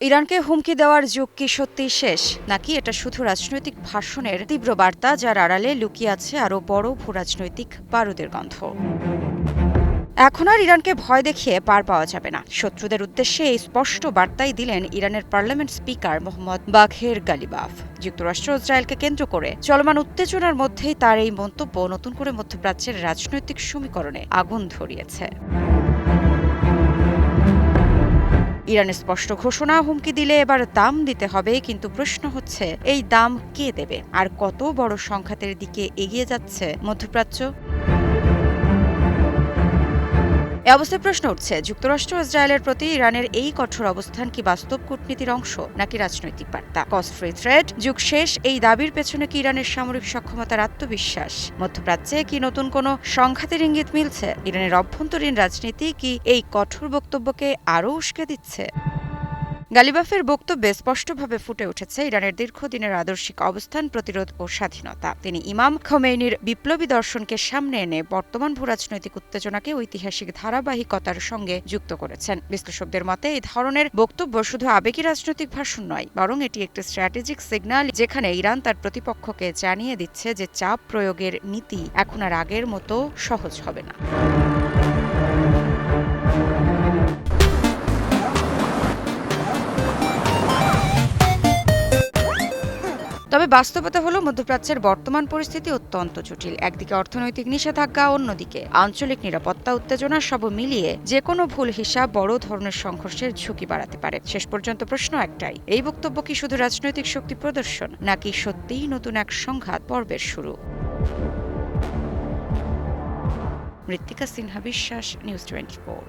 ইরানকে হুমকি দেওয়ার যুগ কি সত্যিই শেষ, নাকি এটা শুধু রাজনৈতিক ভাষণের তীব্র বার্তা, যার আড়ালে লুকিয়ে আছে আরও বড় ভূরাজনৈতিক বারুদের গন্ধ? এখন আর ইরানকে ভয় দেখিয়ে পার পাওয়া যাবে না। শত্রুদের উদ্দেশ্যে এই স্পষ্ট বার্তাই দিলেন ইরানের পার্লামেন্ট স্পিকার মোহাম্মদ বাঘের গালিবাফ। যুক্তরাষ্ট্র ইসরায়েলকে কেন্দ্র করে চলমান উত্তেজনার মধ্যেই তার এই মন্তব্য নতুন করে মধ্যপ্রাচ্যের রাজনৈতিক সমীকরণে আগুন ধরিয়েছে। ইরানের স্পষ্ট ঘোষণা, হুমকি দিলে এবার দাম দিতে হবে, কিন্তু প্রশ্ন হচ্ছে এই দাম কে দেবে, আর কত বড় সংঘাতের দিকে এগিয়ে যাচ্ছে মধ্যপ্রাচ্য? এ অবস্থায় প্রশ্ন উঠছে, যুক্তরাষ্ট্র ইসরায়েলের প্রতি ইরানের এই কঠোর অবস্থান কি বাস্তব কূটনীতির অংশ, নাকি রাজনৈতিক বার্তা? কস্ট ফ্রি থ্রেড, যুগ শেষ, এই দাবির পেছনে কি ইরানের সামরিক সক্ষমতার আত্মবিশ্বাস? মধ্যপ্রাচ্যে কি নতুন কোনো সংঘাতের ইঙ্গিত মিলছে? ইরানের অভ্যন্তরীণ রাজনীতি কি এই কঠোর বক্তব্যকে আরও উস্কে দিচ্ছে? গালিবাফের বক্তব্যে স্পষ্টভাবে ফুটে উঠেছে ইরানের দীর্ঘদিনের আদর্শিক অবস্থান, প্রতিরোধ ও স্বাধীনতা। তিনি ইমাম খোমেনির বিপ্লবী দর্শনকে সামনে এনে বর্তমান ভূরাজনৈতিক উত্তেজনাকে ঐতিহাসিক ধারাবাহিকতার সঙ্গে যুক্ত করেছেন। বিশ্লেষকদের মতে এই ধরনের বক্তব্য শুধু আবেগী রাজনৈতিক ভাষণ নয়, বরং এটি একটি স্ট্র্যাটেজিক সিগন্যাল, যেখানে ইরান তার প্রতিপক্ষকে জানিয়ে দিচ্ছে যে চাপ প্রয়োগের নীতি এখন আর আগের মতো সহজ হবে না। তবে বাস্তবতা হলো, মধ্যপ্রাচ্যের বর্তমান পরিস্থিতি অত্যন্ত জটিল। একদিকে অর্থনৈতিক নিষেধাজ্ঞা, অন্যদিকে আঞ্চলিক নিরাপত্তা উত্তেজনা, সব মিলিয়ে যে কোনো ভুল হিসাব বড় ধরনের সংঘর্ষের ঝুঁকি বাড়াতে পারে। শেষ পর্যন্ত প্রশ্ন একটাই, এই বক্তব্য কি শুধু রাজনৈতিক শক্তি প্রদর্শন, নাকি সত্যিই নতুন এক সংঘাত পর্বের শুরু? মৃত্তিকা সিনহা বিশ্বাস, নিউজ 24।